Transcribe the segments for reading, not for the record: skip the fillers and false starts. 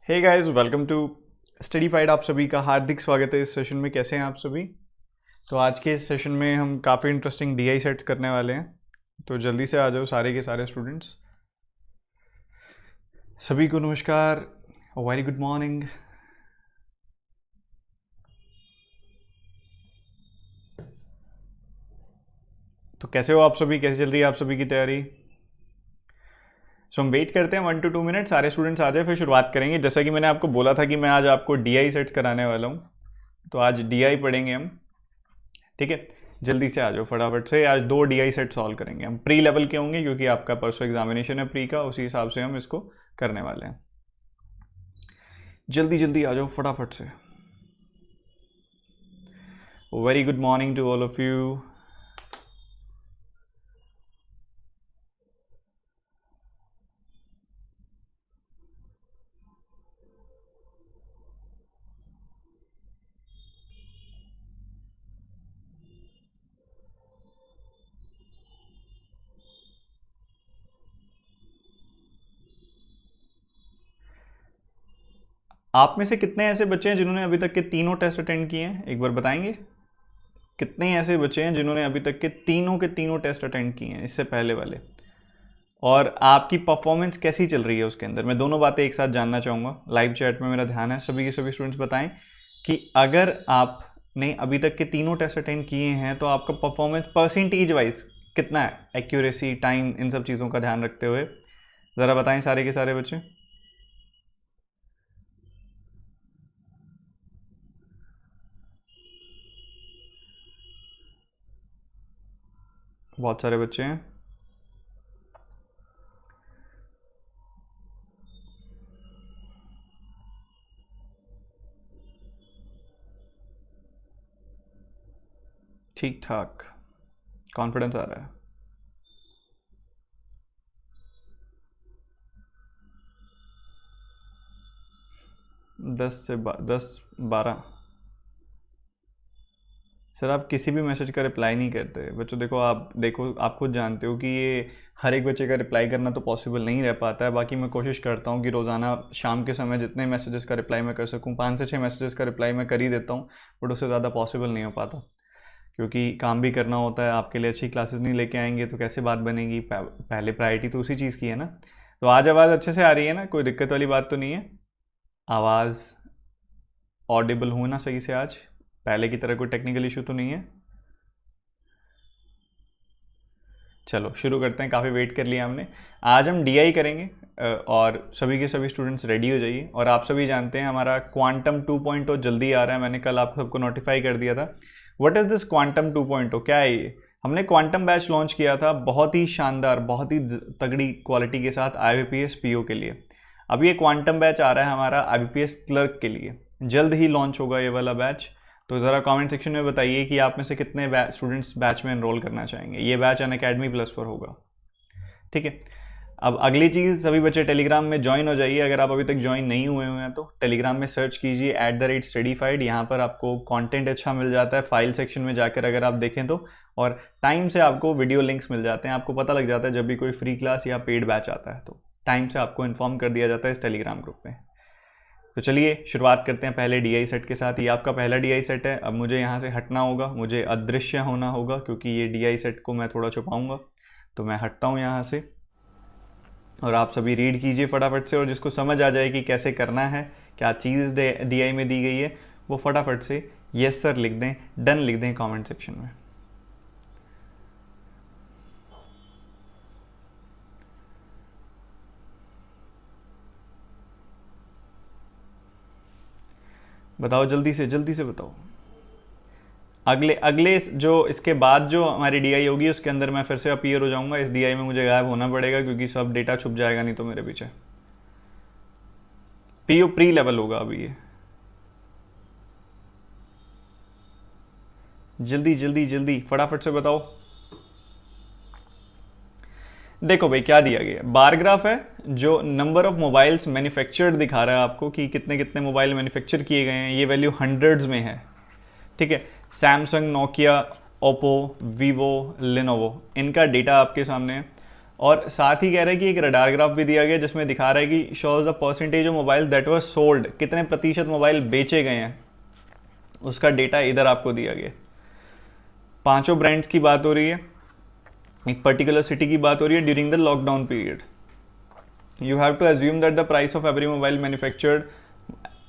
Hey guys, welcome to Studyfied. आप सभी का हार्दिक स्वागत है इस सेशन में। कैसे हैं आप सभी? तो आज के इस सेशन में हम काफ़ी इंटरेस्टिंग डीआई सेट्स करने वाले हैं। तो जल्दी से आ जाओ सारे के सारे स्टूडेंट्स। सभी को नमस्कार, वेरी गुड मॉर्निंग। तो कैसे हो आप सभी? कैसे चल रही है आप सभी की तैयारी? सो हम वेट करते हैं 1 to 2 मिनट, सारे स्टूडेंट्स आ जाए, फिर शुरुआत करेंगे। जैसा कि मैंने आपको बोला था कि मैं आज आपको डीआई सेट्स कराने वाला हूँ, तो आज डीआई पढ़ेंगे हम। ठीक है, जल्दी से आ जाओ फटाफट से। आज 2 DI सेट सॉल्व करेंगे हम। प्री लेवल के होंगे क्योंकि आपका परसों एग्जामिनेशन है प्री का, उसी हिसाब से हम इसको करने वाले हैं। जल्दी जल्दी आ जाओ फटाफट से। Very good morning to all of you. आप में से कितने ऐसे बच्चे हैं जिन्होंने अभी तक के तीनों टेस्ट अटेंड किए हैं? एक बार बताएंगे कितने ऐसे बच्चे हैं जिन्होंने अभी तक के तीनों टेस्ट अटेंड किए हैं इससे पहले वाले, और आपकी परफॉर्मेंस कैसी चल रही है उसके अंदर? मैं दोनों बातें एक साथ जानना चाहूँगा। लाइव चैट में मेरा ध्यान है, सभी के सभी स्टूडेंट्स बताएं कि अगर आपने अभी तक के तीनों टेस्ट अटेंड किए हैं तो आपका परफॉर्मेंस परसेंटेज वाइज कितना है, एक्यूरेसी, टाइम, इन सब चीज़ों का ध्यान रखते हुए। ज़रा बताएं सारे के सारे बच्चे। बहुत सारे बच्चे हैं। ठीक ठाक, कॉन्फिडेंस आ रहा है। 10 12। सर आप किसी भी मैसेज का रिप्लाई नहीं करते बच्चों। देखो आप खुद जानते हो कि ये हर एक बच्चे का रिप्लाई करना तो पॉसिबल नहीं रह पाता है। बाकी मैं कोशिश करता हूँ कि रोज़ाना शाम के समय जितने मैसेजेस का रिप्लाई मैं कर सकूँ, 5 से 6 मैसेजेस का रिप्लाई मैं कर ही देता हूँ, बट उससे ज़्यादा पॉसिबल नहीं हो पाता क्योंकि काम भी करना होता है। आपके लिए अच्छी क्लासेस नहीं लेके आएंगे तो कैसे बात बनेगी? पहले प्रायोरिटी तो उसी चीज़ की है ना। तो आज आवाज़ अच्छे से आ रही है ना? कोई दिक्कत वाली बात तो नहीं है? आवाज़ ऑडिबल हूँ ना सही से? आज पहले की तरह कोई टेक्निकल इशू तो नहीं है? चलो शुरू करते हैं, काफ़ी वेट कर लिया हमने। आज हम डीआई करेंगे और सभी के सभी स्टूडेंट्स रेडी हो जाइए। और आप सभी जानते हैं हमारा क्वांटम 2.0 जल्दी आ रहा है। मैंने कल आप सबको नोटिफाई कर दिया था। What is this quantum 2.0? क्या है ये? हमने क्वांटम बैच लॉन्च किया था, बहुत ही शानदार, बहुत ही तगड़ी क्वालिटी के साथ IBPS PO के लिए। अब ये क्वांटम बैच आ रहा है हमारा IBPS क्लर्क के लिए, जल्द ही लॉन्च होगा ये वाला बैच। तो ज़रा कमेंट सेक्शन में बताइए कि आप में से कितने स्टूडेंट्स बैच में एनरोल करना चाहेंगे। ये बैच अनअकैडमी प्लस पर होगा। ठीक है, अब अगली चीज़, सभी बच्चे टेलीग्राम में ज्वाइन हो जाइए। अगर आप अभी तक ज्वाइन नहीं हुए हैं तो टेलीग्राम में सर्च कीजिए @studyfied। यहाँ पर आपको कंटेंट अच्छा मिल जाता है। फाइल सेक्शन में जाकर अगर आप देखें तो, और टाइम से आपको वीडियो लिंक्स मिल जाते हैं। आपको पता लग जाता है जब भी कोई फ्री क्लास या पेड बैच आता है तो टाइम से आपको इन्फॉर्म कर दिया जाता है इस टेलीग्राम ग्रुप में। तो चलिए शुरुआत करते हैं पहले डीआई सेट के साथ। ये आपका पहला डीआई सेट है। अब मुझे यहाँ से हटना होगा, मुझे अदृश्य होना होगा क्योंकि ये डीआई सेट को मैं थोड़ा छुपाऊंगा। तो मैं हटता हूँ यहाँ से और आप सभी रीड कीजिए फटाफट से। और जिसको समझ आ जाए कि कैसे करना है, क्या चीज़ डीआई में दी गई है, वो फटाफट से यस सर लिख दें, डन लिख दें कॉमेंट सेक्शन में। बताओ जल्दी से बताओ। अगले अगले जो इसके बाद जो हमारी डीआई होगी उसके अंदर मैं फिर से अपीयर हो जाऊंगा। इस डीआई में मुझे गायब होना पड़ेगा क्योंकि सब डेटा छुप जाएगा नहीं तो मेरे पीछे। पीओ प्री लेवल होगा अभी ये। जल्दी फटाफट से बताओ। देखो भाई क्या दिया गया, बार ग्राफ है जो नंबर ऑफ मोबाइल्स मैन्युफैक्चर्ड दिखा रहा है आपको कि कितने कितने मोबाइल मैन्युफैक्चर किए गए हैं। ये वैल्यू हंड्रेड्स में है। ठीक है, Samsung, Nokia, Oppo, Vivo, Lenovo, इनका डेटा आपके सामने है। और साथ ही कह रहा है कि एक रडार ग्राफ भी दिया गया जिसमें दिखा रहा है कि shows the percentage of mobile that were sold, कितने प्रतिशत मोबाइल बेचे गए हैं, उसका डेटा इधर आपको दिया गया। पांचों ब्रांड्स की बात हो रही है, एक पर्टिकुलर सिटी की बात हो रही है during the lockdown period. You have to assume that the price of every mobile manufactured,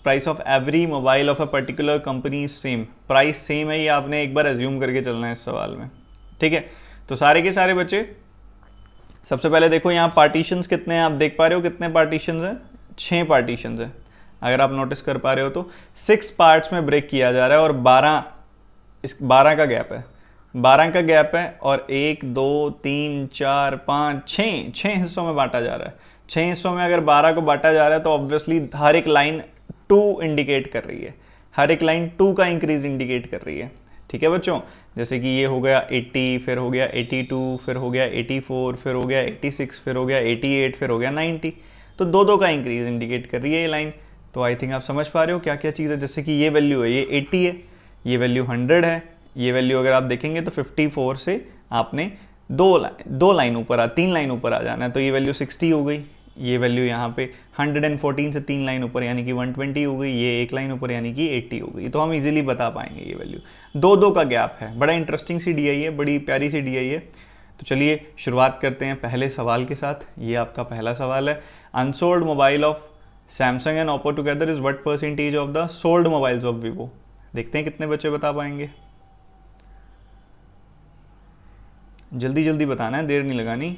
price of every mobile of a particular company same, price same है, ये आपने एक बार एज्यूम करके चलना है इस सवाल में, ठीक है। तो सारे के सारे बच्चे सबसे पहले देखो यहाँ पार्टीशंस कितने हैं, आप देख पा रहे हो कितने पार्टीशंस हैं, 6 पार्टीशंस हैं, अगर आप नोटिस कर पा रहे हो तो 6 पार्ट्स में ब्रेक किया जा रहा है और 12 का गैप है, 12 का गैप है और 1 2 3 4 5 6 हिस्सों में बांटा जा रहा है। 6 हिस्सों में अगर 12 को बांटा जा रहा है तो ऑब्वियसली हर एक लाइन 2 इंडिकेट कर रही है, हर एक लाइन 2 का इंक्रीज इंडिकेट कर रही है, ठीक है बच्चों। जैसे कि ये हो गया 80, फिर हो गया 82, फिर हो गया 84, फिर हो गया 86, फिर हो गया 88, फिर हो गया 90, तो 2 का इंक्रीज इंडिकेट कर रही है ये लाइन। तो आई थिंक आप समझ पा रहे हो क्या क्या चीज़ है। जैसे कि ये वैल्यू है, ये 80 है, ये वैल्यू 100 है, ये वैल्यू अगर आप देखेंगे तो 54 से आपने 3 लाइन ऊपर आ जाना है, तो ये वैल्यू 60 हो गई। ये वैल्यू यहाँ पे 114 से 3 लाइन ऊपर यानी कि 120 हो गई, ये 1 लाइन ऊपर यानी कि 80 हो गई। तो हम इजीली बता पाएंगे ये वैल्यू, 2 का गैप है। बड़ा इंटरेस्टिंग सी डीआई है, बड़ी प्यारी सी डीआई है। तो चलिए शुरुआत करते हैं पहले सवाल के साथ। ये आपका पहला सवाल है, unsold mobile of Samsung and Oppo together is what percentage of the sold mobiles of Vivo. देखते हैं कितने बच्चे बता पाएंगे, जल्दी जल्दी बताना है, देर नहीं लगानी।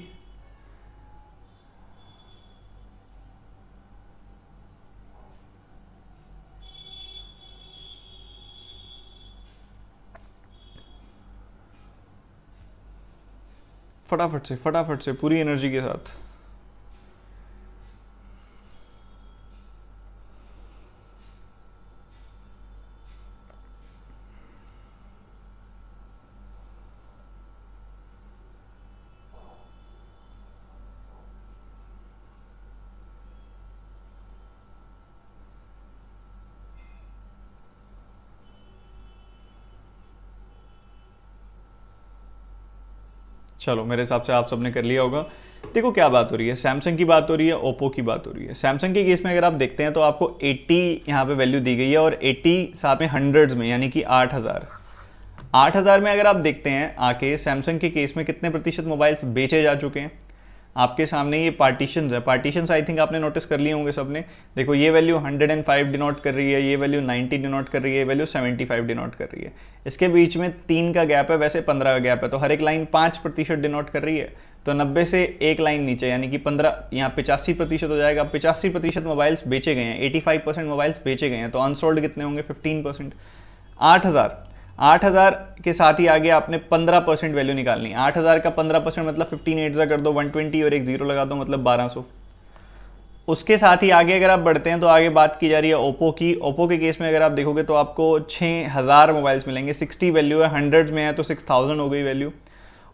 फटाफट से पूरी एनर्जी के साथ। चलो मेरे हिसाब से आप सबने कर लिया होगा। देखो क्या बात हो रही है, सैमसंग की बात हो रही है, ओप्पो की बात हो रही है। सैमसंग के केस में अगर आप देखते हैं तो आपको 80 यहाँ पे वैल्यू दी गई है और 80 साथ में हंड्रेड्स में यानी कि 8000 में अगर आप देखते हैं आके सैमसंग के केस में कितने प्रतिशत मोबाइल्स बेचे जा चुके हैं। आपके सामने ये पार्टीशंस है, पार्टीशंस आई थिंक आपने नोटिस कर लिए होंगे सबने। देखो ये वैल्यू 105 डिनोट कर रही है, ये वैल्यू 90 डिनोट कर रही है, ये वैल्यू 75 डिनोट कर रही है। इसके बीच में 3 का गैप है, वैसे 15 का गैप है, तो हर एक लाइन 5% डिनोट कर रही है। तो 90 से एक लाइन नीचे यानी कि 15, यहाँ 85% हो जाएगा। 85% मोबाइल्स बेचे गए हैं, 85% मोबाइल्स बेचे गए हैं, तो अनसोल्ड कितने होंगे 15%, 8000 के साथ ही आगे आपने 15% वैल्यू निकालनी है। 8000 का 15% मतलब 15 8 कर दो 120 और एक जीरो लगा दो मतलब 1200। उसके साथ ही आगे अगर आप बढ़ते हैं तो आगे बात की जा रही है ओप्पो की। ओप्पो के केस में अगर आप देखोगे तो आपको 6000 मोबाइल्स मिलेंगे, 60 वैल्यू है, हंड्रेड्स में है तो 6000 हो गई वैल्यू।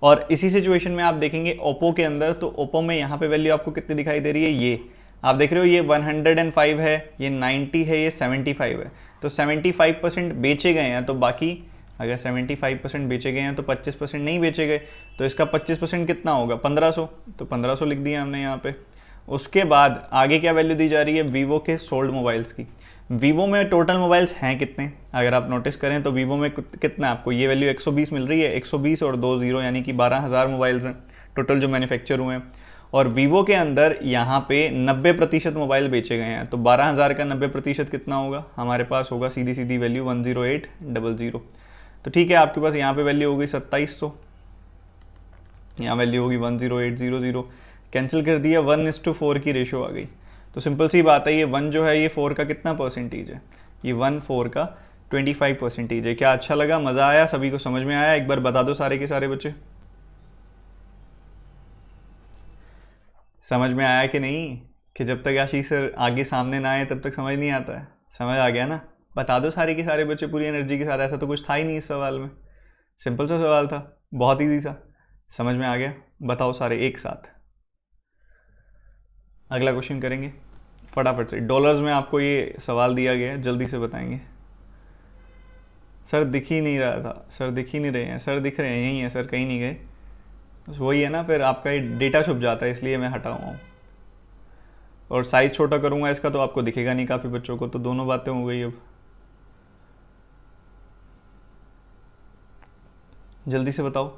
और इसी सिचुएशन में आप देखेंगे ओप्पो के अंदर, तो ओप्पो में यहाँ पे वैल्यू आपको कितनी दिखाई दे रही है, ये आप देख रहे हो, ये 105 है, ये 90 है, ये 75 है। तो 75% बेचे गए हैं, तो बाकी अगर 75% बेचे गए हैं तो 25% नहीं बेचे गए, तो इसका 25% कितना होगा 1500, तो 1500 लिख दिया हमने यहाँ पे। उसके बाद आगे क्या वैल्यू दी जा रही है वीवो के सोल्ड मोबाइल्स की। वीवो में टोटल मोबाइल्स हैं कितने, अगर आप नोटिस करें तो वीवो में कितना आपको ये वैल्यू 120 मिल रही है, 120 और 2 जीरो यानी कि 12000 मोबाइल्स हैं टोटल जो मैन्युफैक्चर हुए हैं। और वीवो के अंदर यहाँ पे 90% मोबाइल बेचे गए हैं, तो 12000 का 90% कितना होगा, हमारे पास होगा सीधी सीधी वैल्यू 10800। तो ठीक है, आपके पास यहाँ पे वैल्यू होगी 2700, यहाँ वैल्यू होगी 10800, कैंसिल कर दिया, 1:4 की रेशो आ गई। तो सिंपल सी बात है, ये 1 जो है ये 4 का कितना परसेंटेज है, ये 1 4 का 25% है। क्या अच्छा लगा, मज़ा आया, सभी को समझ में आया, एक बार बता दो सारे के सारे बच्चे, समझ में आया कि नहीं, कि जब तक आशीष सर आगे सामने ना आए तब तक समझ नहीं आता है। समझ आ गया ना, बता दो सारे के सारे बच्चे पूरी एनर्जी के साथ। ऐसा तो कुछ था ही नहीं इस सवाल में, सिंपल सा सवाल था, बहुत ईजी सा, समझ में आ गया। बताओ सारे एक साथ, अगला क्वेश्चन करेंगे फटाफट से। डॉलर्स में आपको ये सवाल दिया गया है, जल्दी से बताएंगे। सर दिख ही नहीं रहा था, सर दिख ही नहीं रहे हैं, सर दिख रहे हैं, यहीं है सर, कहीं नहीं गए। वही है ना, फिर आपका डेटा छुप जाता है, इसलिए मैं हटा हुआ हूँ। और साइज़ छोटा करूँगा इसका तो आपको दिखेगा नहीं काफ़ी बच्चों को, तो दोनों बातें हो गई। अब जल्दी से बताओ।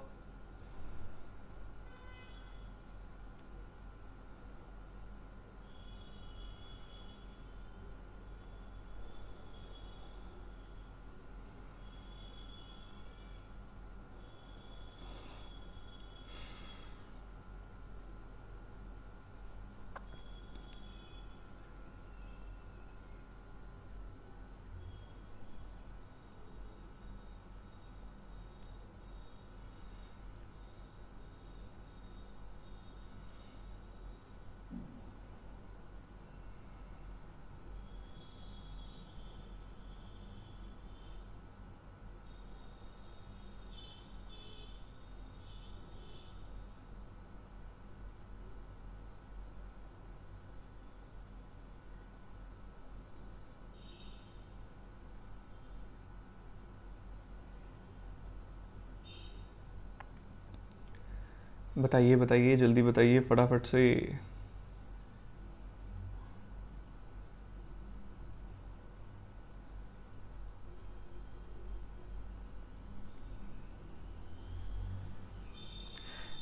बताइए बताइए, जल्दी बताइए फटाफट से।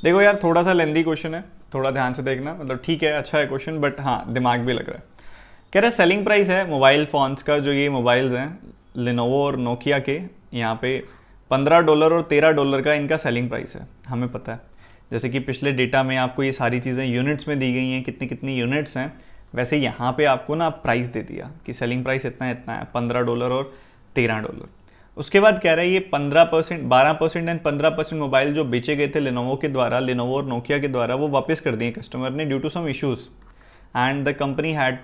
देखो यार, थोड़ा सा लेंदी क्वेश्चन है, थोड़ा ध्यान से देखना। मतलब ठीक है, अच्छा है क्वेश्चन, बट हाँ दिमाग भी लग रहा है। कह रहे सेलिंग प्राइस है मोबाइल फ़ोन्स का, जो ये मोबाइल्स हैं लिनोवो और नोकिया के, यहाँ पे $15 और $13 का इनका सेलिंग प्राइस है, हमें पता है। जैसे कि पिछले डेटा में आपको ये सारी चीज़ें यूनिट्स में दी गई हैं, कितनी कितनी यूनिट्स हैं, वैसे यहाँ पे आपको ना प्राइस दे दिया कि सेलिंग प्राइस इतना इतना है, $15 और $13। उसके बाद कह रहा है ये 15%, 12% एंड 15% मोबाइल जो बेचे गए थे लिनोवो के द्वारा, लिनोवो और नोकिया के द्वारा, वो वापस कर दिए कस्टमर ने due to some issues, and the company had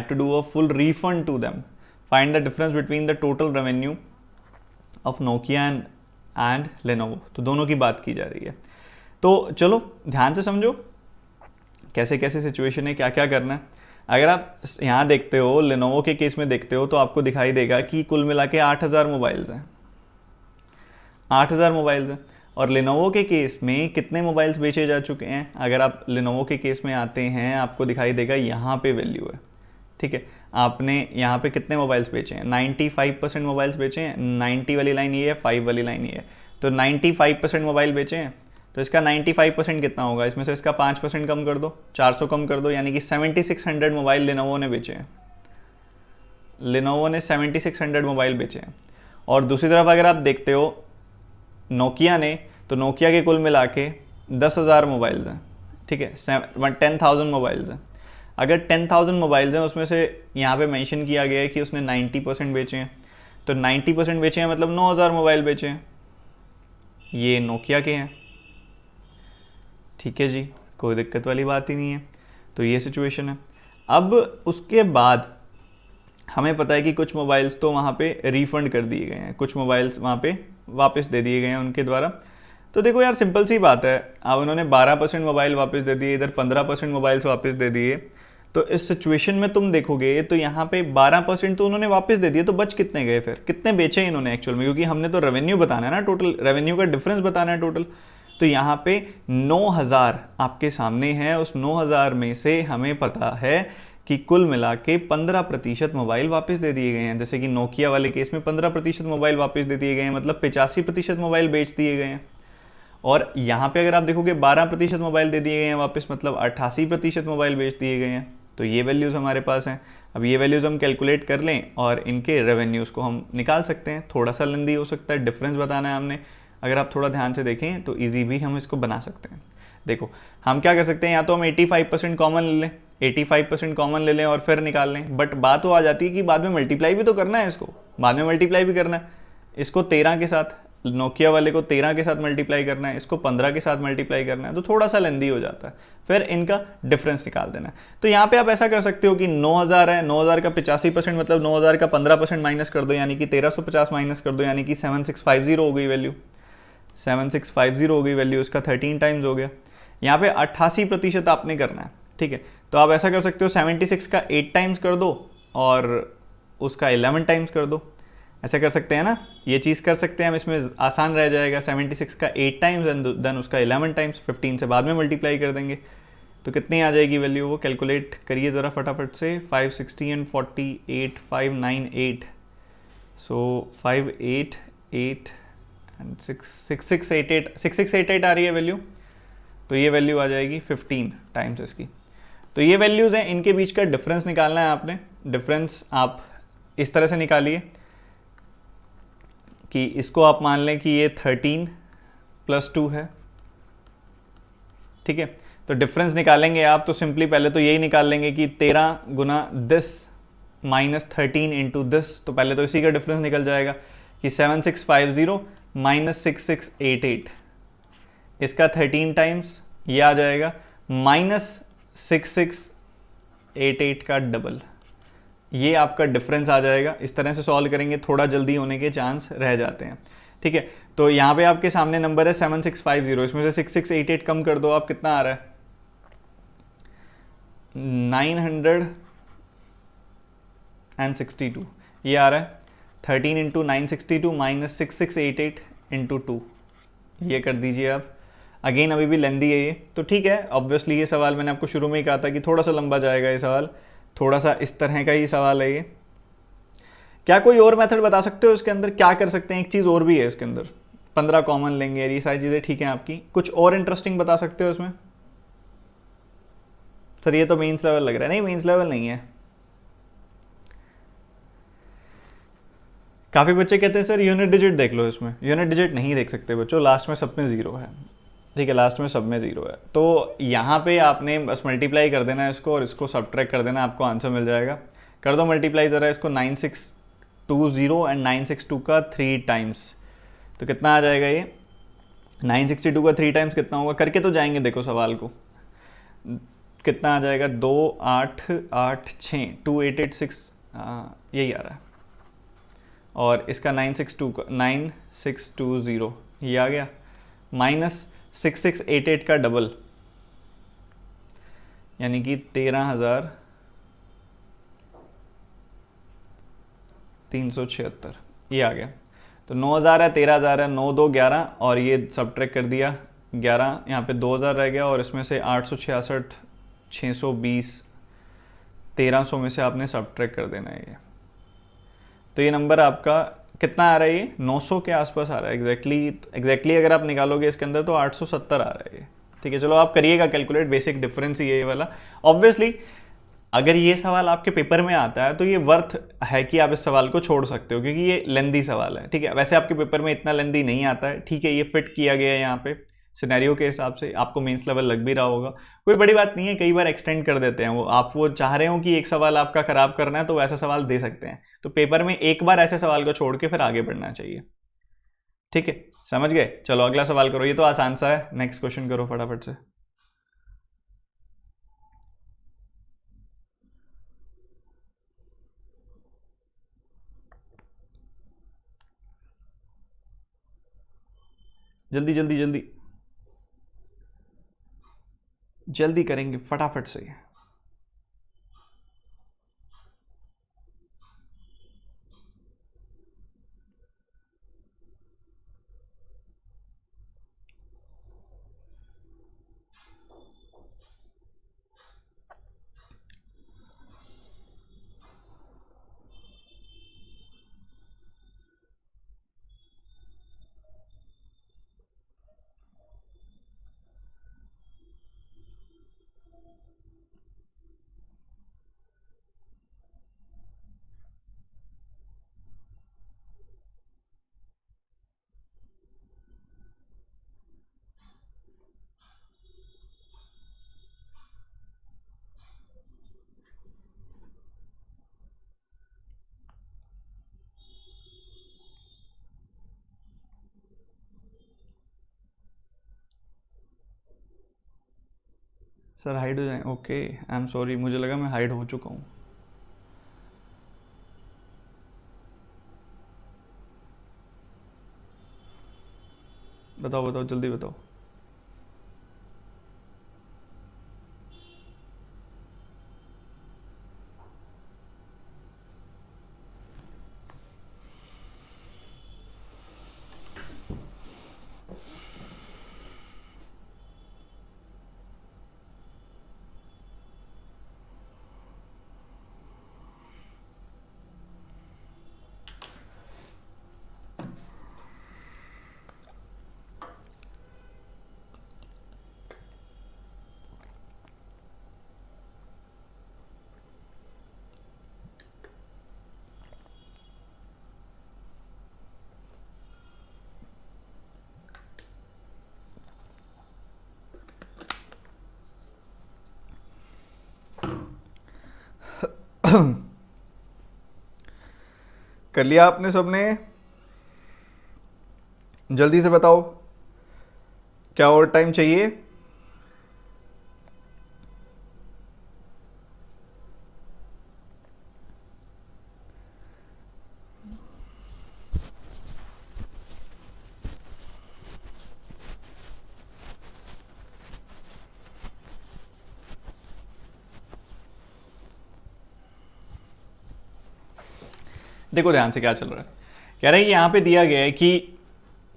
to do a full refund to them. Find the difference between the total revenue of Nokia and Lenovo. तो दोनों की बात की जा रही है। तो चलो ध्यान से समझो कैसे कैसे सिचुएशन है, क्या क्या करना है। अगर आप यहाँ देखते हो, Lenovo के केस में देखते हो, तो आपको दिखाई देगा कि कुल मिला के 8000 मोबाइल्स हैं, 8000 मोबाइल्स हैं। और Lenovo के केस में कितने मोबाइल्स बेचे जा चुके हैं, अगर आप Lenovo के केस में आते हैं, आपको दिखाई देगा यहाँ पे वैल्यू है, ठीक है। आपने यहाँ पे कितने मोबाइल्स बेचे हैं, 95% मोबाइल्स बेचे हैं। 90 वाली लाइन ये है, 5 वाली लाइन ये है, तो 95% मोबाइल बेचे हैं। तो इसका 95% कितना होगा, इसमें से इसका 5% कम कर दो, 400 कम कर दो, यानी कि 7600 मोबाइल लिनोवो ने बेचे हैं। लिनोवो ने 7600 मोबाइल बेचे हैं। और दूसरी तरफ अगर आप देखते हो नोकिया ने, तो नोकिया के कुल मिला के 10,000 मोबाइल्स हैं, ठीक है, 10,000 मोबाइल्स हैं। अगर 10,000 मोबाइल्स हैं, उसमें से यहाँ पे मेंशन किया गया है कि उसने 90% बेचे हैं, तो 90% बेचे हैं मतलब 9,000 मोबाइल बेचे हैं, ये नोकिया के हैं, ठीक है जी, कोई दिक्कत वाली बात ही नहीं है। तो ये सिचुएशन है। अब उसके बाद हमें पता है कि कुछ मोबाइल्स तो वहाँ पे रिफ़ंड कर दिए गए हैं, कुछ मोबाइल्स वहाँ पे वापस दे दिए गए हैं उनके द्वारा। तो देखो यार, सिंपल सी बात है, अब उन्होंने 12% मोबाइल वापस दे दिए, इधर 15% मोबाइल्स वापस दे दिए। तो इस सिचुएशन में तुम देखोगे तो यहाँ पे 12% तो उन्होंने वापस दे दिए, तो बच कितने गए, फिर कितने बेचे इन्होंने एक्चुअल में, क्योंकि हमने तो रेवेन्यू बताना है ना, टोटल रेवेन्यू का डिफरेंस बताना है टोटल। तो यहाँ पे 9,000 आपके सामने है, उस 9,000 में से हमें पता है कि कुल मिला के 15% मोबाइल वापस दे दिए गए हैं। जैसे कि नोकिया वाले केस में 15% मोबाइल वापस दे दिए गए हैं, मतलब 85% मोबाइल बेच दिए गए हैं। और यहाँ पे अगर आप देखोगे 12% मोबाइल दे दिए गए हैं वापस, मतलब 88% मोबाइल बेच दिए गए हैं। तो ये वैल्यूज़ हमारे पास हैं। अब ये वैल्यूज़ हम कैलकुलेट कर लें और इनके रेवेन्यूज़ को हम निकाल सकते हैं। थोड़ा सा लेंदी हो सकता है, डिफरेंस बताना है हमने। अगर आप थोड़ा ध्यान से देखें तो ईजी भी हम इसको बना सकते हैं। देखो हम क्या कर सकते हैं, या तो हम 85% कॉमन ले लें, 85% कॉमन ले लें और फिर निकाल लें। बट बात तो आ जाती है कि बाद में मल्टीप्लाई भी तो करना है, इसको बाद में मल्टीप्लाई भी करना है। इसको 13 के साथ, नोकिया वाले को 13 के साथ मल्टीप्लाई करना है, इसको 15 के साथ मल्टीप्लाई करना है, तो थोड़ा सा लेंदी हो जाता है। फिर इनका डिफरेंस निकाल देना है। तो यहाँ पे आप ऐसा कर सकते हो कि 9,000 है, 9,000 का 85% मतलब 9,000 का 15% माइनस कर दो, यानी कि 1350 माइनस कर दो, यानी कि 7650 हो गई वैल्यू, 7650 हो गई वैल्यू, इसका 13 टाइम्स हो गया। यहाँ पे 88% आपने करना है, ठीक है। तो आप ऐसा कर सकते हो 76 का 8 टाइम्स कर दो और उसका 11 टाइम्स कर दो, ऐसे कर सकते हैं ना, ये चीज़ कर सकते हैं हम, इसमें आसान रह जाएगा। 76 का 8 टाइम्स एंड देन उसका 11 टाइम्स, 15 से बाद में मल्टीप्लाई कर देंगे तो कितनी आ जाएगी वैल्यू, वो कैलकुलेट करिए ज़रा फटाफट से। 560 एंड 48, 598, सो 588 एंड 6688 आ रही है वैल्यू। तो ये वैल्यू आ जाएगी 15 टाइम्स इसकी। तो ये वैल्यूज़ हैं, इनके बीच का डिफरेंस निकालना है आपने। डिफरेंस आप इस तरह से निकालिए कि इसको आप मान लें कि ये 13 + 2 है, ठीक है। तो डिफरेंस निकालेंगे आप तो सिंपली पहले तो यही निकाल लेंगे कि 13 गुना दिस माइनस 13 इंटू दिस, तो पहले तो इसी का डिफरेंस निकल जाएगा कि 7650 माइनस 6688, इसका 13 टाइम्स ये आ जाएगा माइनस 6688 का डबल, ये आपका डिफरेंस आ जाएगा। इस तरह से सॉल्व करेंगे, थोड़ा जल्दी होने के चांस रह जाते हैं, ठीक है। तो यहाँ पे आपके सामने नंबर है 7650, इसमें से 6688 कम कर दो आप, कितना आ रहा है 962, ये आ रहा है 13 इंटू 962 माइनस 6688 इंटू 2, ये कर दीजिए आप। अगेन अभी भी लेंदी है ये, तो ठीक है। ऑब्वियसली ये सवाल मैंने आपको शुरू में ही कहा था कि थोड़ा सा लंबा जाएगा ये सवाल, थोड़ा सा इस तरह का ही सवाल है ये। क्या कोई और मेथड बता सकते हो इसके अंदर, क्या कर सकते हैं? एक चीज़ और भी है इसके अंदर, 15 कॉमन लेंगे, ये सारी चीज़ें ठीक है आपकी, कुछ और इंटरेस्टिंग बता सकते हो इसमें? सर ये तो मेंस लेवल लग रहा है। नहीं, मेंस लेवल नहीं है। काफ़ी बच्चे कहते हैं सर यूनिट डिजिट देख लो इसमें। यूनिट डिजिट नहीं देख सकते बच्चों, लास्ट में सब में ज़ीरो है, ठीक है, लास्ट में सब में ज़ीरो है। तो यहाँ पे आपने बस मल्टीप्लाई कर देना है इसको और इसको सब्ट्रैक्ट कर देना, आपको आंसर मिल जाएगा। कर दो मल्टीप्लाई ज़रा इसको, 9620 एंड 962 का 3 टाइम्स, तो कितना आ जाएगा ये 962 का 3 टाइम्स कितना होगा, करके तो जाएंगे, देखो सवाल को कितना आ जाएगा, 2886, 2886, यही आ रहा है। और इसका 9620 ये आ गया, माइनस 6688 का डबल यानी कि 13,376, ये आ गया। तो 9000 है, 13000 है, 9 2 11 और ये सब्ट्रैक्ट कर दिया 11, यहाँ पे 2000 रह गया और इसमें से 866 620 1300 में से आपने सब्ट्रैक्ट कर देना है ये। तो ये नंबर आपका कितना आ रहा है, ये 900 के आसपास आ रहा है एग्जैक्टली अगर आप निकालोगे इसके अंदर तो 870 आ रहा है ये, ठीक है। चलो आप करिएगा कैलकुलेट, बेसिक डिफरेंस ही है ये वाला। ऑब्वियसली अगर ये सवाल आपके पेपर में आता है तो ये वर्थ है कि आप इस सवाल को छोड़ सकते हो, क्योंकि ये लेंदी सवाल है, ठीक है। वैसे आपके पेपर में इतना लेंदी नहीं आता है, ठीक है, ये फिट किया गया है यहाँ पे सिनेरियो के हिसाब से, आपको मेंस लेवल लग भी रहा होगा, कोई बड़ी बात नहीं है। कई बार एक्सटेंड कर देते हैं वो, आप वो चाह रहे हो कि एक सवाल आपका खराब करना है तो वैसा सवाल दे सकते हैं। तो पेपर में एक बार ऐसे सवाल को छोड़ के फिर आगे बढ़ना चाहिए, ठीक है, समझ गए। चलो अगला सवाल करो, ये तो आसान सा है, नेक्स्ट क्वेश्चन करो फटाफट से। जल्दी जल्दी जल्दी जल्दी करेंगे फटाफट से। सर हाइड हो जाए, ओके, आई एम सॉरी, मुझे लगा मैं हाइड हो चुका हूँ। बताओ बताओ जल्दी बताओ। कर लिया आपने सबने? जल्दी से बताओ, क्या और टाइम चाहिए? देखो ध्यान से क्या चल रहा है। कह रहे हैं कि यहाँ पे दिया गया है कि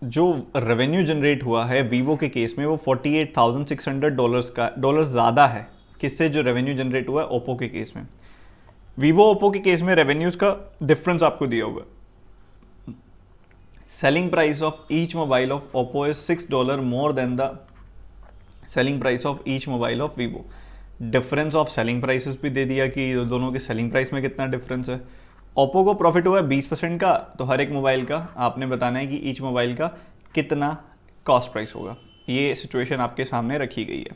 जो रेवेन्यू जनरेट हुआ है वीवो के केस में वो $48,600 का डॉलर ज़्यादा है किससे जो रेवेन्यू जनरेट हुआ है ओप्पो के केस में। वीवो ओप्पो के केस में रेवेन्यूज़ का डिफरेंस आपको दिया हुआ है। Selling price of each mobile of Oppo is $6 more than the selling price of each mobile of Vivo. Difference of selling prices भी दे दिया कि दोनों के सेलिंग प्राइस में कितना डिफरेंस है। ओप्पो को प्रॉफिट हुआ है 20% का, तो हर एक मोबाइल का आपने बताना है कि ईच मोबाइल का कितना कॉस्ट प्राइस होगा। ये सिचुएशन आपके सामने रखी गई है।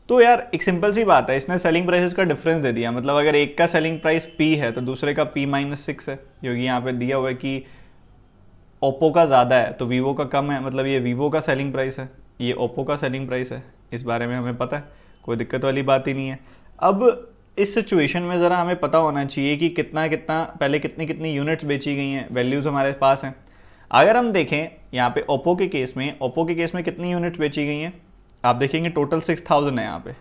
तो यार एक सिंपल सी बात है, इसने सेलिंग प्राइसेस का डिफरेंस दे दिया, मतलब अगर एक का सेलिंग प्राइस P है तो दूसरे का P-6 है, क्योंकि यहाँ पे दिया हुआ है कि ओप्पो का ज़्यादा है तो वीवो का कम है, मतलब ये वीवो का सेलिंग प्राइस है, ये ओप्पो का सेलिंग प्राइस है। इस बारे में हमें पता है, कोई दिक्कत वाली बात ही नहीं है। अब इस सिचुएशन में ज़रा हमें पता होना चाहिए कि कितना कितना पहले कितनी कितनी यूनिट्स बेची गई हैं, वैल्यूज़ हमारे पास हैं। अगर हम देखें यहाँ पे ओप्पो के केस में कितनी यूनिट्स बेची गई हैं, आप देखेंगे टोटल 6000 है यहाँ पे,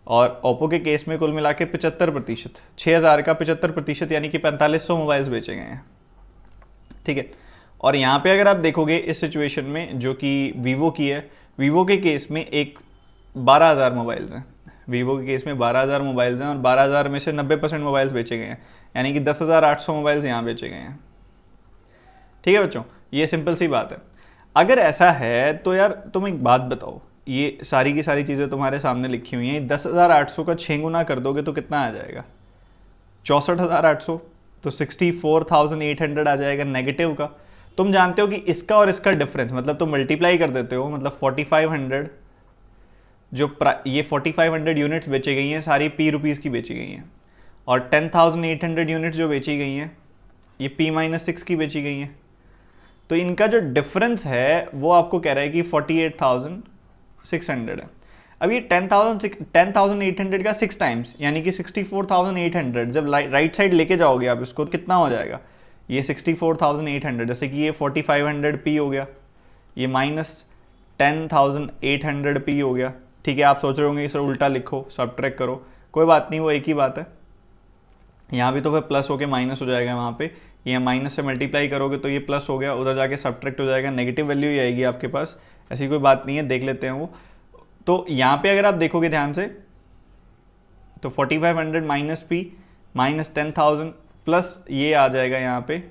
और ओप्पो के केस में कुल मिला के 75%, 6000 का 75% यानी कि 4500 मोबाइल्स बेचे गए हैं। ठीक है, और यहाँ पे अगर आप देखोगे इस सिचुएशन में जो कि वीवो की है, वीवो के केस में एक 12000 मोबाइल्स हैं, वीवो के केस में 12000 मोबाइल्स हैं और 12000 में से 90% मोबाइल्स बेचे गए हैं, यानी कि 10800 मोबाइल्स यहाँ बेचे गए हैं। ठीक है बच्चों, ये सिंपल सी बात है। अगर ऐसा है तो यार तुम एक बात बताओ, ये सारी की सारी चीज़ें तुम्हारे सामने लिखी हुई हैं, 10800 का 6 गुना कर दोगे तो कितना आ जाएगा? 64800, तो 64800 आ जाएगा नेगेटिव का। तुम जानते हो कि इसका और इसका डिफरेंस, मतलब तुम मल्टीप्लाई कर देते हो, मतलब 4500 जो ये 4500 यूनिट्स बेची गई हैं सारी ₹P की बेची गई हैं, और 10800 यूनिट्स जो बेची गई हैं ये P-6 की बेची गई हैं। तो इनका जो डिफरेंस है वो आपको कह रहा है कि 48,600 है। अब ये 10,800 का 6 टाइम्स यानी कि 64,800, जब राइट साइड लेके जाओगे आप इसको कितना हो जाएगा? ये 64,800, जैसे कि ये 4500P हो गया, ये -10,800P हो गया। ठीक है, आप सोच रहे होंगे इसे उल्टा लिखो, सब्ट्रैक्ट करो, कोई बात नहीं, वो एक ही बात है। यहाँ भी तो फिर प्लस होके माइनस हो जाएगा, वहाँ पे ये माइनस से मल्टीप्लाई करोगे तो ये प्लस हो गया, उधर जाके सब्ट्रैक्ट हो जाएगा, नेगेटिव वैल्यू ही आएगी आपके पास। ऐसी कोई बात नहीं है, देख लेते हैं वो। तो यहाँ पे अगर आप देखोगे ध्यान से तो 4500 माइनस P माइनस 10,000 प्लस ये आ जाएगा यहाँ पे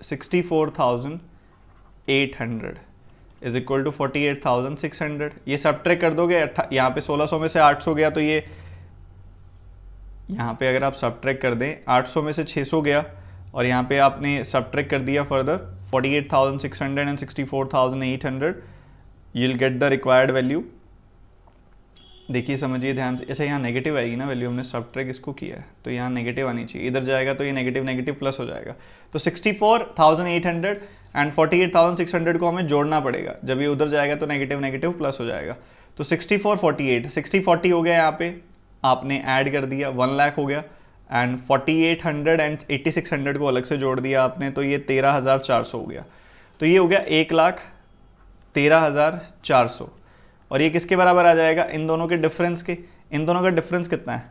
64,800 इज इक्वल टू 48,600। ये सब्ट्रैक्ट कर दोगे, यहाँ पे 1600 में से 800 गया, तो ये यहाँ पे अगर आप सब्ट्रैक्ट कर दें 800 में से 600 गया, और यहाँ पे आपने सब्ट्रैक्ट कर दिया further 48,600 and 64,800, you will get the required value. देखिए समझिए ध्यान से, अच्छा यहाँ नेगेटिव आएगी ना वैल्यू, हमने सब्ट्रैक्ट इसको किया है तो यहाँ नेगेटिव आनी चाहिए, इधर जाएगा तो ये नेगेटिव नेगेटिव प्लस हो जाएगा। तो 64,800 एंड 48,600 को हमें जोड़ना पड़ेगा, जब ये उधर जाएगा तो नेगेटिव नेगेटिव प्लस हो जाएगा। तो 64 48 60 हो गया, यहाँ पे आपने ऐड कर दिया 1 लाख हो गया, एंड 4800 एंड 8600 को अलग से जोड़ दिया आपने, तो ये 13,400 हो गया। तो ये हो गया 1,13,400, और ये किसके बराबर आ जाएगा? इन दोनों के डिफरेंस के। इन दोनों का डिफरेंस कितना है?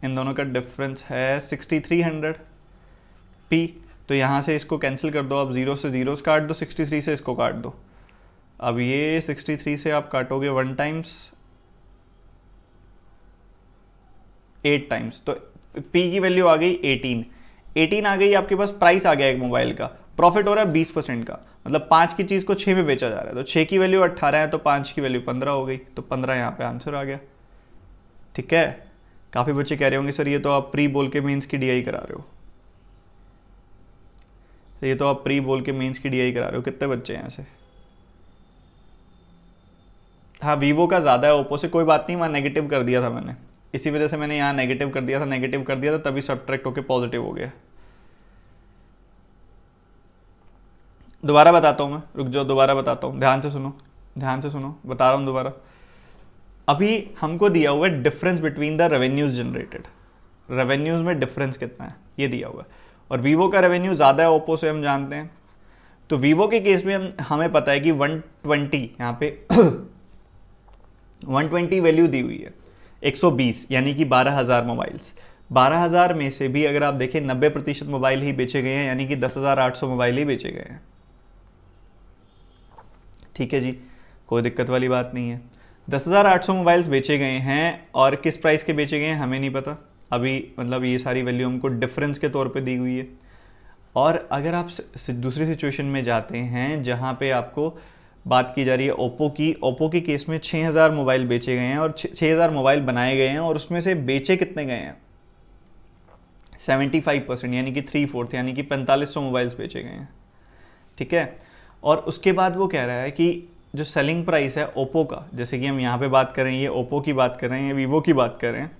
इन दोनों का डिफरेंस है 6300 P। तो यहाँ से इसको कैंसिल कर दो, अब 0 से 0 काट दो, 63 से इसको काट दो। अब ये 63 से आप काटोगे 1 टाइम्स 8 टाइम्स, तो P की वैल्यू आ गई 18 आ गई आपके पास। प्राइस आ गया एक मोबाइल का, प्रॉफिट हो रहा है 20% का, मतलब 5 की चीज़ को 6 में बेचा जा रहा है, तो 6 की वैल्यू 18 है तो 5 की वैल्यू 15 हो गई, तो 15 यहाँ पे आंसर आ गया। ठीक है, काफ़ी बच्चे कह रहे होंगे सर ये तो आप प्री बोल के मेंस की DI करा रहे हो, ये तो आप प्री बोल के मेंस की DI करा रहे हो। कितने बच्चे हैं ऐसे? हाँ वीवो का ज़्यादा है ओप्पो से, कोई बात नहीं, मैं नेगेटिव कर दिया था मैंने, इसी वजह से मैंने यहाँ नेगेटिव कर दिया था, तभी सब्ट्रैक्ट होके पॉजिटिव हो गया। दोबारा बताता हूँ मैं, रुक जाओ, दोबारा बताता हूँ, ध्यान से सुनो, बता रहा हूँ दोबारा। अभी हमको दिया हुआ है difference between the revenues generated, revenues में डिफरेंस कितना है ये दिया हुआ है, और वीवो का रेवेन्यू ज़्यादा है ओप्पो से, हम जानते हैं। तो वीवो के केस में हमें पता है कि 120 यहाँ पे 120 वैल्यू दी हुई है, 120 यानी कि 12,000 मोबाइल्स। 12,000 में से भी अगर आप देखें 90% मोबाइल ही बेचे गए हैं, यानी कि 10,800 मोबाइल ही बेचे गए हैं। ठीक है जी, कोई दिक्कत वाली बात नहीं है। 10,800 मोबाइल्स बेचे गए हैं, और किस प्राइस के बेचे गए हैं हमें नहीं पता अभी, मतलब ये सारी वैल्यू हमको डिफरेंस के तौर पे दी हुई है। और अगर आप दूसरी सिचुएशन में जाते हैं जहाँ पे आपको बात की जा रही है ओप्पो के केस में 6,000 मोबाइल बेचे गए हैं और 6,000 मोबाइल बनाए गए हैं, और उसमें से बेचे कितने गए हैं 75%, यानी कि 3/4, यानी कि 4500 मोबाइल्स बेचे गए हैं। ठीक है, और उसके बाद वो कह रहा है कि जो सेलिंग प्राइस है ओप्पो का, जैसे कि हम यहाँ पे बात कर रहे हैं, ये ओप्पो की बात कर रहे हैं, ये वीवो की बात कर रहे हैं,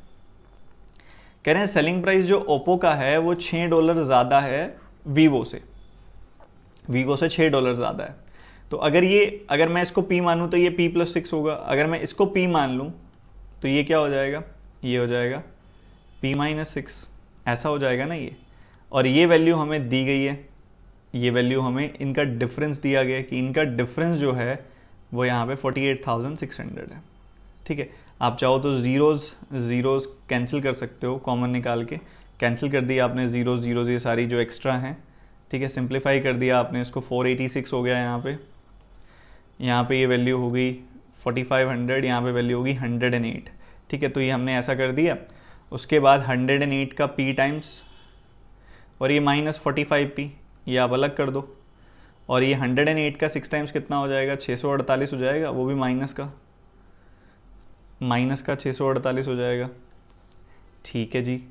कह रहे हैं सेलिंग प्राइस जो ओप्पो का है वो $6 ज़्यादा है वीवो से $6 ज़्यादा है। तो अगर मैं इसको P मानूँ तो ये P+6 होगा, अगर मैं इसको P मान लूँ तो ये क्या हो जाएगा, ये हो जाएगा P-6, ऐसा हो जाएगा ना ये। और ये वैल्यू हमें दी गई है, ये वैल्यू हमें इनका डिफरेंस दिया गया कि इनका डिफरेंस जो है वो यहाँ पे 48,600 है। ठीक है, आप चाहो तो ज़ीरोज़ कैंसिल कर सकते हो, कॉमन निकाल के कैंसिल कर दिया आपने ज़ीरोज़ ये सारी जो एक्स्ट्रा हैं। ठीक है, सिंप्लीफाई कर दिया आपने इसको, 486 हो गया यहाँ पे ये वैल्यू हो गई 4500, यहाँ पे वैल्यू होगी 108। ठीक है, तो ये हमने ऐसा कर दिया। उसके बाद 108 का P टाइम्स और ये -45P, ये आप अलग कर दो, और ये 108 का 6 टाइम्स कितना हो जाएगा, 648 हो जाएगा, वो भी माइनस का 648 हो जाएगा। ठीक है जी,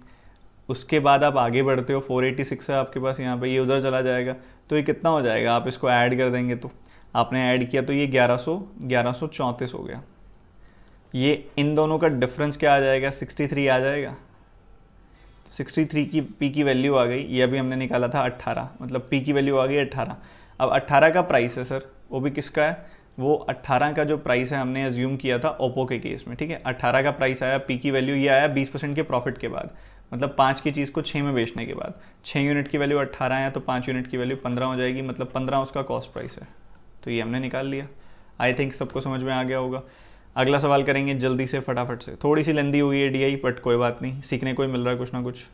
उसके बाद आप आगे बढ़ते हो, 486 है आपके पास यहाँ पे, ये उधर चला जाएगा, तो ये कितना हो जाएगा, आप इसको ऐड कर देंगे, तो आपने ऐड किया तो ये 1134 हो गया। ये इन दोनों का डिफरेंस क्या आ जाएगा, 63 आ जाएगा। 63 की P की वैल्यू आ गई, ये अभी हमने निकाला था 18, मतलब P की वैल्यू आ गई 18। अब 18 का प्राइस है सर, वो भी किसका है, वो 18 का जो प्राइस है हमने एज्यूम किया था ओप्पो के केस में। ठीक है, 18 का प्राइस आया, P की वैल्यू ये आया 20% के प्रॉफिट के बाद, मतलब 5 की चीज़ को 6 में बेचने के बाद। 6 यूनिट की वैल्यू 18 है, तो 5 यूनिट की वैल्यू 15 हो जाएगी, मतलब 15 उसका कॉस्ट प्राइस है। तो ये हमने निकाल लिया। आई थिंक सबको समझ में आ गया होगा। अगला सवाल करेंगे जल्दी से, फटाफट से। थोड़ी सी लेंदी हुई है DI, बट कोई बात नहीं, सीखने को ही मिल रहा है कुछ ना कुछ।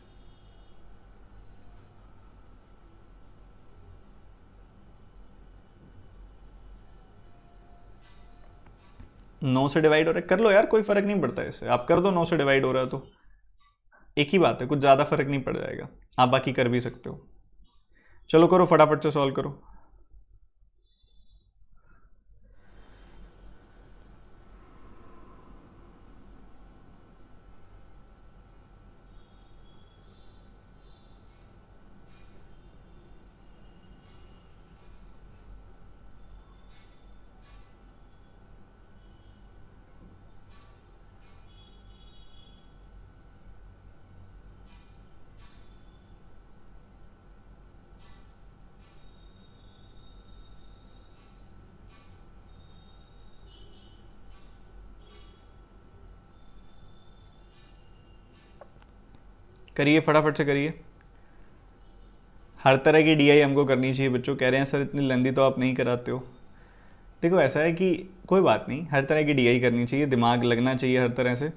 नौ से डिवाइड हो रहा है, कर लो यार, कोई फर्क नहीं पड़ता है इससे, आप कर दो, 9 से डिवाइड हो रहा है तो एक ही बात है, कुछ ज़्यादा फर्क नहीं पड़ जाएगा, आप बाकी कर भी सकते हो। चलो करो, फटाफट से सॉल्व करो। करिए, फटाफट से करिए। हर तरह की DI हमको करनी चाहिए। बच्चों कह रहे हैं सर इतनी लेंदी तो आप नहीं कराते हो। देखो ऐसा है कि कोई बात नहीं, हर तरह की DI करनी चाहिए, दिमाग लगना चाहिए हर तरह से।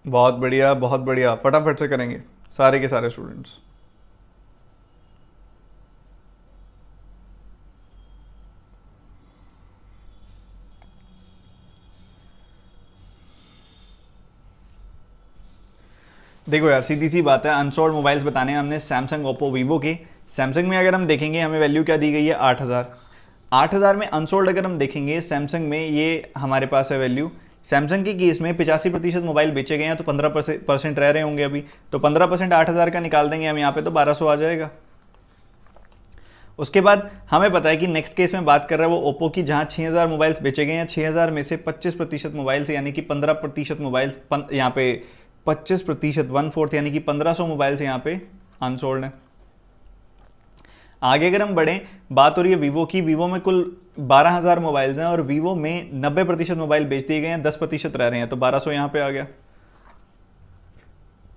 बहुत बढ़िया, बहुत बढ़िया, फटाफट से करेंगे सारे के सारे स्टूडेंट्स। देखो यार सीधी सी बात है, अनसोल्ड मोबाइल्स बताने हैं हमने सैमसंग, ओप्पो, वीवो के। सैमसंग में अगर हम देखेंगे हमें वैल्यू क्या दी गई है, 8,000। 8,000 में अनसोल्ड अगर हम देखेंगे सैमसंग में, ये हमारे पास है वैल्यू। सैमसंग के केस में 85% मोबाइल बेचे गए हैं, तो 15% रह रहे होंगे अभी। तो 15% 8,000 का निकाल देंगे हम यहाँ पे, तो 1,200 आ जाएगा। उसके बाद हमें पता है कि नेक्स्ट केस में बात कर रहा है वो ओप्पो की, जहाँ 6,000 मोबाइल्स बेचे गए हैं। 6,000 में से 25% मोबाइल्स यानी कि 15% मोबाइल्स यहाँ पे 25%, 1/4 यानी कि 1,500 मोबाइल्स यहाँ पे अनसोल्ड हैं। आगे अगर हम बढ़ें, बात हो रही है वीवो की। वीवो में कुल 12,000 मोबाइल्स हैं और वीवो में 90% मोबाइल बेच दिए गए हैं, 10% रह रहे हैं, तो 1,200 यहाँ पे आ गया।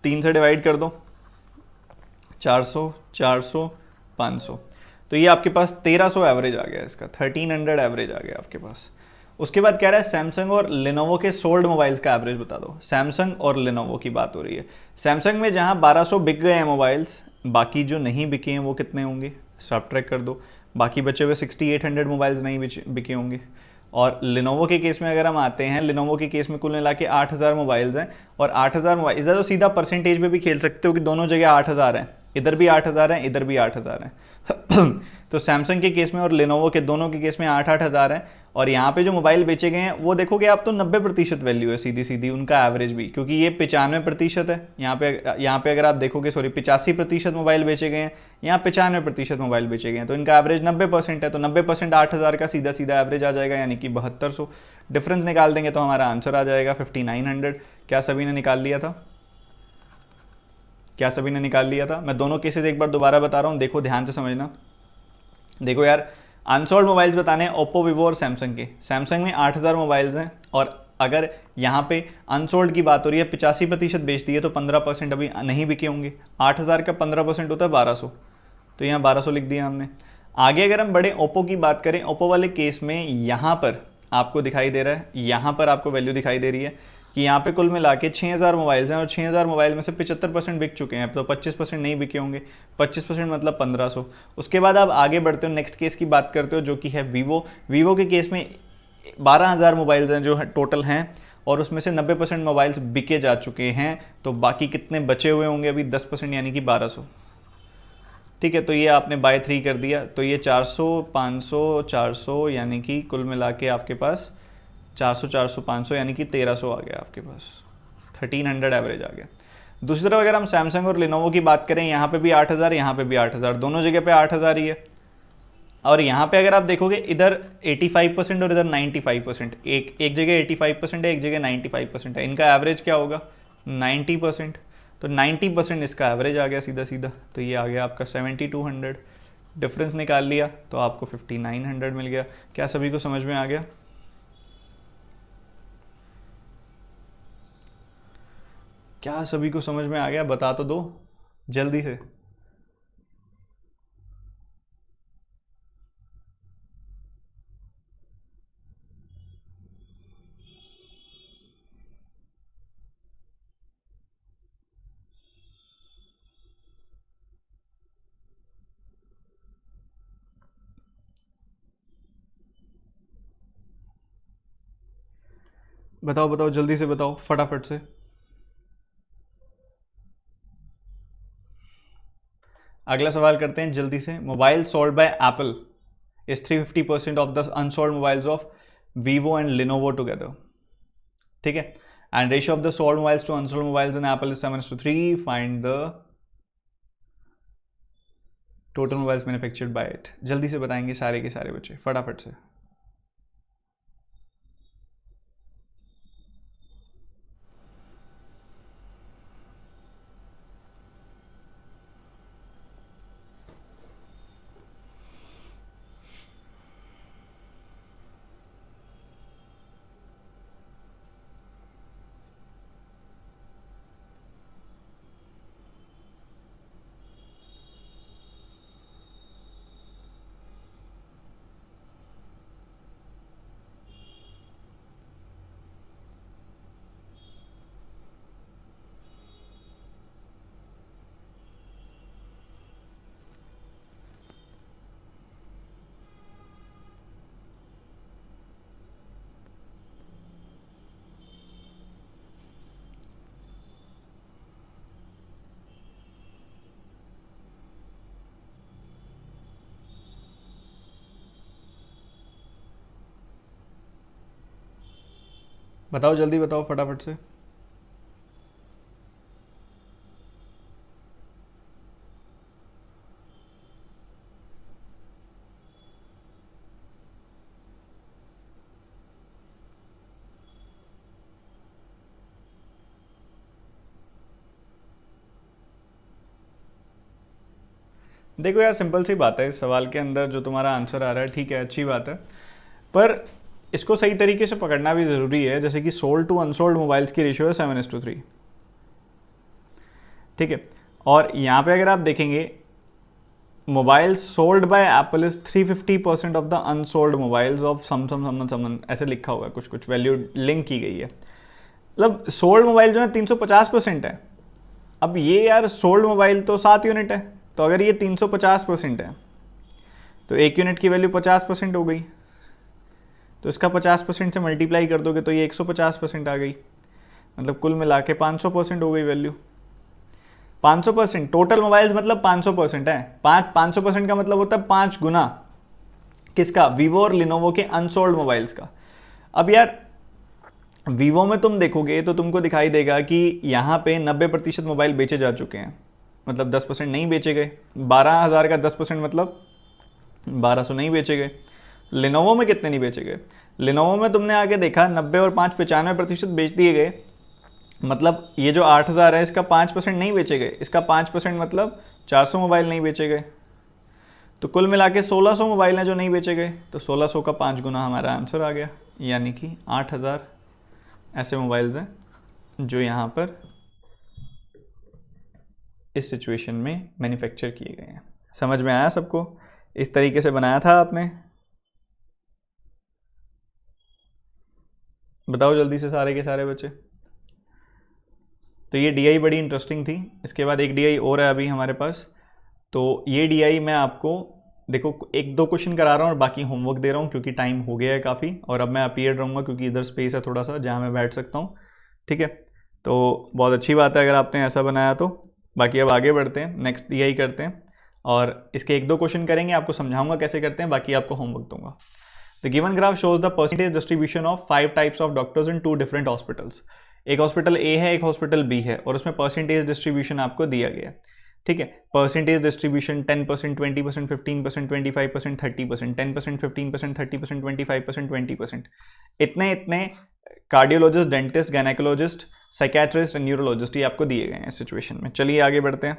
3 से डिवाइड कर दो, 400, 400, 500, तो ये आपके पास 1,300 एवरेज आ गया इसका, 1,300 एवरेज आ गया आपके पास। उसके बाद कह रहा है सैमसंग और लेनोवो के सोल्ड मोबाइल्स का एवरेज बता दो। सैमसंग और लेनोवो की बात हो रही है। सैमसंग में जहां 1,200 बिक गए हैं मोबाइल्स, बाकी जो नहीं बिके हैं वो कितने होंगे, सब्ट्रैक्ट कर दो। बाकी बचे हुए 6,800 मोबाइल्स नहीं बिके होंगे। और लिनोवो के केस में अगर हम आते हैं, लिनोवो के केस में कुल मिला के 8,000 मोबाइल्स हैं। और 8,000 मोबाइल, इधर तो सीधा परसेंटेज में भी खेल सकते हो कि दोनों जगह 8,000 हैं, इधर भी 8,000 हैं, इधर भी 8,000 हैं। तो सैमसंग के केस में और लिनोवो के दोनों के केस में 8-8 हज़ार हैं। और यहाँ पे जो मोबाइल बेचे गए हैं वो देखोगे आप तो 90% वैल्यू है सीधी सीधी उनका एवरेज भी, क्योंकि ये 95% है। यहाँ पे अगर आप देखोगे, सॉरी 85% मोबाइल बेचे गए हैं, यहाँ 95% मोबाइल बेचे गए हैं, तो इनका एवरेज 90% है। तो 90% 8,000 का सीधा सीधा एवरेज आ जाएगा, यानी कि 7200। डिफरेंस निकाल देंगे तो हमारा आंसर आ जाएगा 5,900। क्या सभी ने निकाल लिया था? क्या सभी ने निकाल लिया था? मैं दोनों केसेस एक बार दोबारा बता रहा हूँ, देखो ध्यान से समझना। देखो यार, अनसोल्ड मोबाइल्स बताने हैं ओप्पो, वीवो और सैमसंग के। सैमसंग में 8,000 मोबाइल्स हैं, और अगर यहाँ पे अनसोल्ड की बात हो रही है, 85% बेच दिए, तो 15% अभी नहीं बिके होंगे। 8,000 का 15% होता है 1,200, तो यहाँ 1,200 लिख दिया हमने। आगे अगर हम बड़े ओप्पो की बात करें, ओप्पो वाले केस में यहाँ पर आपको दिखाई दे रहा है, यहाँ पर आपको वैल्यू दिखाई दे रही है कि यहाँ पे कुल मिला के 6,000 मोबाइल्स हैं, और 6,000 मोबाइल में से 75% बिक चुके हैं, तो 25% नहीं बिके होंगे। 25% मतलब 1,500। उसके बाद आप आगे बढ़ते हो, नेक्स्ट केस की बात करते हो जो कि है वीवो। वीवो के केस में 12,000 मोबाइल्स हैं जो टोटल हैं, और उसमें से 90% मोबाइल्स बिके जा चुके हैं, तो बाकी कितने बचे हुए होंगे अभी, 10%, यानी कि 1,200। ठीक है, तो ये आपने बाय 3 कर दिया, तो ये 400, 500, 400, यानी कि कुल मिला के आपके पास 400, 400, 500, यानी कि 1,300 आ गया आपके पास। 1,300 एवरेज आ गया। दूसरी तरफ अगर हम सैमसंग और लिनोवो की बात करें, यहाँ पे भी 8,000, यहाँ पे भी 8,000, दोनों जगह पे 8,000 ही है। और यहाँ पे अगर आप देखोगे, इधर 85% और इधर 95%, एक जगह 85% है, एक जगह 95% है। इनका एवरेज क्या होगा, 90%। तो 90% इसका एवरेज आ गया सीधा सीधा, तो ये आ गया आपका 7,200। डिफरेंस निकाल लिया तो आपको 5,900 मिल गया। क्या सभी को समझ में आ गया? क्या सभी को समझ में आ गया? बता तो दो जल्दी से। बताओ बताओ, जल्दी से बताओ, फटाफट से। अगला सवाल करते हैं जल्दी से। Mobile sold by Apple is 350% of the unsold mobiles of Vivo and Lenovo together. ठीक है, and ratio of the sold mobiles to unsold mobiles in Apple is 7:3। Find the total mobiles manufactured by it. जल्दी से बताएंगे सारे के सारे बच्चे, फटाफट से। बताओ जल्दी बताओ फटाफट से। देखो यार, सिंपल सी बात है, इस सवाल के अंदर जो तुम्हारा आंसर आ रहा है ठीक है, अच्छी बात है, पर इसको सही तरीके से पकड़ना भी ज़रूरी है। जैसे कि सोल्ड टू अनसोल्ड मोबाइल्स की रेशियो है 7:3, ठीक है। और यहाँ पे अगर आप देखेंगे, mobile sold by Apple is 350% of the unsold mobiles of समन, ऐसे लिखा हुआ है, कुछ कुछ वैल्यू लिंक की गई है। मतलब सोल्ड मोबाइल जो है 350% है। अब ये यार सोल्ड मोबाइल तो 7 यूनिट है, तो अगर ये 350% है तो 1 यूनिट की वैल्यू 50% हो गई, तो इसका 50% से मल्टीप्लाई कर दोगे तो ये 150% आ गई, मतलब कुल मिला के 500% हो गई वैल्यू। 500% टोटल मोबाइल्स मतलब 500% है। 500% का मतलब होता है 5 गुना किसका, वीवो और लिनोवो के अनसोल्ड मोबाइल्स का। अब यार वीवो में तुम देखोगे तो तुमको दिखाई देगा कि यहाँ पे 90% मोबाइल बेचे जा चुके हैं, मतलब 10% नहीं बेचे गए। 12,000 का 10% मतलब 1200 नहीं बेचे गए। लिनोवो में कितने नहीं बेचे गए, लिनोवो में तुमने आगे देखा 90 और 5 95% बेच दिए गए, मतलब ये जो 8,000 है इसका 5% नहीं बेचे गए, इसका 5% मतलब 400 मोबाइल नहीं बेचे गए, तो कुल मिला के 1600 मोबाइल हैं जो नहीं बेचे गए, तो 1600 का 5 गुना हमारा आंसर आ गया, यानी कि 8,000 ऐसे मोबाइल्स हैं जो यहाँ पर इस सिचुएशन में मैन्युफैक्चर किए गए हैं। समझ में आया सबको? इस तरीके से बनाया था आपने? बताओ जल्दी से सारे के सारे बच्चे। तो ये डीआई बड़ी इंटरेस्टिंग थी। इसके बाद एक डीआई और है अभी हमारे पास, तो ये डीआई मैं आपको देखो 1-2 क्वेश्चन करा रहा हूँ और बाकी होमवर्क दे रहा हूँ क्योंकि टाइम हो गया है काफ़ी, और अब मैं अपीयर रहूँगा क्योंकि इधर स्पेस है थोड़ा सा जहाँ मैं बैठ सकता हूँ, ठीक है। तो बहुत अच्छी बात है अगर आपने ऐसा बनाया तो। बाकी अब आगे बढ़ते हैं, नेक्स्ट डीआई करते हैं और इसके 1-2 क्वेश्चन करेंगे, आपको समझाऊंगा कैसे करते हैं, बाकी आपको होमवर्क दूंगा। The given graph shows the percentage distribution of 5 types of doctors in 2 different hospitals. एक हॉस्पिटल ए है, एक हॉस्पिटल बी है, और उसमें परसेंटेज डिस्ट्रीब्यूशन आपको दिया गया है, ठीक है। परसेंटेज डिस्ट्रीब्यूशन 10%, 20%, 15%, 25%, 30%, 10%, 15%, 30%, 25%, 20%, इतने इतने cardiologist, dentist, gynaecologist, psychiatrist, neurologist ये आपको दिए गए हैं इस सिचुएशन में। चलिए आगे बढ़ते हैं,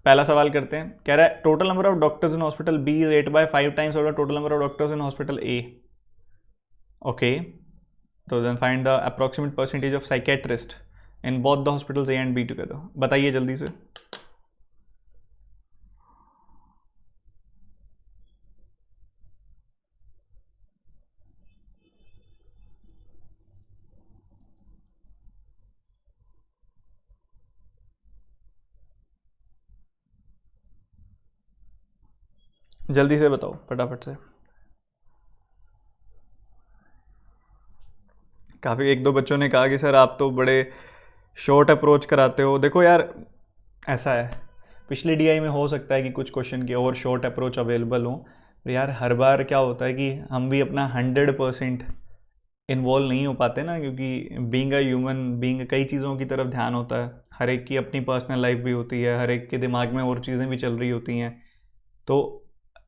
पहला सवाल करते हैं। कह रहा है total number of doctors in hospital B is 8/5 times of the total number of doctors in hospital A. Okay, तो then find the approximate percentage of psychiatrist in both the hospitals A and B together. बताइए जल्दी से। जल्दी से बताओ फटाफट से। काफ़ी 1-2 बच्चों ने कहा कि सर आप तो बड़े शॉर्ट अप्रोच कराते हो। देखो यार ऐसा है, पिछली डीआई में हो सकता है कि कुछ क्वेश्चन के और शॉर्ट अप्रोच अवेलेबल हों, तो यार हर बार क्या होता है कि हम भी अपना 100% इन्वॉल्व नहीं हो पाते ना, क्योंकि बीइंग अ ह्यूमन बीइंग कई चीज़ों की तरफ ध्यान होता है, हर एक की अपनी पर्सनल लाइफ भी होती है, हर एक के दिमाग में और चीज़ें भी चल रही होती हैं। तो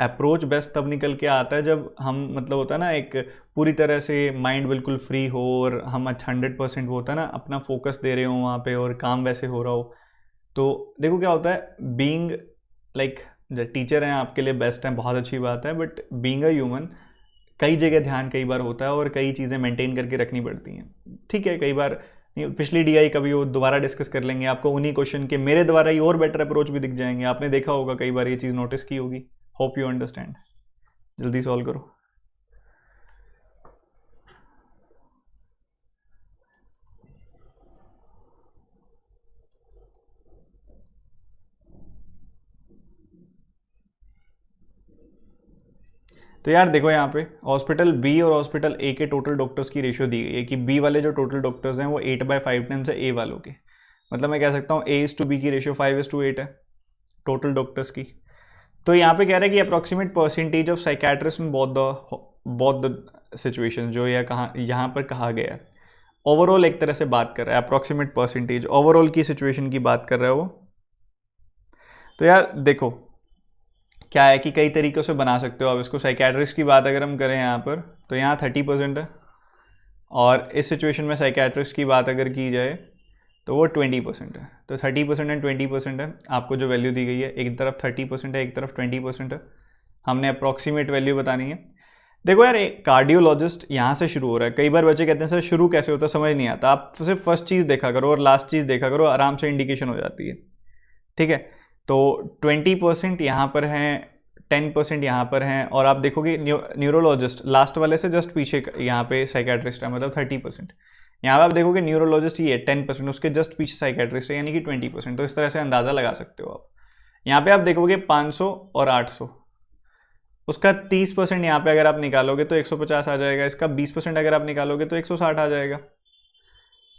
अप्रोच बेस्ट तब निकल के आता है जब हम मतलब होता है ना एक पूरी तरह से माइंड बिल्कुल फ्री हो और हम 100% वो होता है ना अपना फोकस दे रहे हो वहाँ पे और काम वैसे हो रहा हो। तो देखो क्या होता है, बीइंग लाइक टीचर हैं आपके लिए बेस्ट हैं, बहुत अच्छी बात है, बट बीइंग अ ह्यूमन कई जगह ध्यान कई बार होता है और कई चीज़ें मेंटेन करके रखनी पड़ती हैं, ठीक है। कई बार पिछली डीआई कभी वो दोबारा डिस्कस कर लेंगे, आपको उन्हीं क्वेश्चन के मेरे द्वारा ही और बेटर अप्रोच भी दिख जाएंगे, आपने देखा होगा कई बार ये चीज़ नोटिस की होगी। Hope you understand. जल्दी सॉल्व करो। तो यार देखो यहाँ पे हॉस्पिटल बी और हॉस्पिटल ए के टोटल डॉक्टर्स की रेशियो दी गई है कि बी वाले जो टोटल डॉक्टर्स हैं वो 8/5 टाइम्स है ए वालों के, मतलब मैं कह सकता हूँ A/B की रेशियो 5:8 है टोटल डॉक्टर्स की। तो यहाँ पे कह रहा है कि approximate percentage of psychiatrist in both the situation जो या कहाँ यहाँ पर कहा गया है। ओवरऑल एक तरह से बात कर रहा है, अप्रॉक्सीमेट परसेंटेज ओवरऑल की सिचुएशन की बात कर रहा है वो। तो यार देखो क्या है कि कई तरीक़ों से बना सकते हो आप इसको। साइकेट्रिस्ट की बात अगर हम करें यहाँ पर, तो यहाँ 30% है, और इस सिचुएशन में साइकेट्रिस्ट की बात अगर की जाए तो वो 20% है। तो 30% एंड 20% है आपको जो वैल्यू दी गई है, एक तरफ 30% है, एक तरफ 20% है। हमने अप्रॉक्सीमेट वैल्यू बतानी है। देखो यार, एक कार्डियोलॉजिस्ट यहाँ से शुरू हो रहा है। कई बार बच्चे कहते हैं सर शुरू कैसे होता है, समझ नहीं आता। आप सिर्फ फर्स्ट चीज़ देखा करो और लास्ट चीज़ देखा करो, आराम से इंडिकेशन हो जाती है। ठीक है, तो 20% यहाँ पर हैं, 10% यहाँ पर हैं, और आप देखोगे न्यूरोलॉजिस्ट लास्ट वाले से जस्ट पीछे यहाँ पे साइकेट्रिस्ट है, मतलब 30%। यहाँ पे आप देखोगे न्यूरोलॉजिस्ट ही है 10%, उसके जस्ट पीछे साइकेट्रिस्ट है, यानी कि 20%। तो इस तरह से अंदाज़ा लगा सकते हो आप। यहाँ पे आप देखोगे 500 और 800, उसका 30% यहाँ पे अगर आप निकालोगे तो 150 आ जाएगा, इसका 20% अगर आप निकालोगे तो 160 आ जाएगा।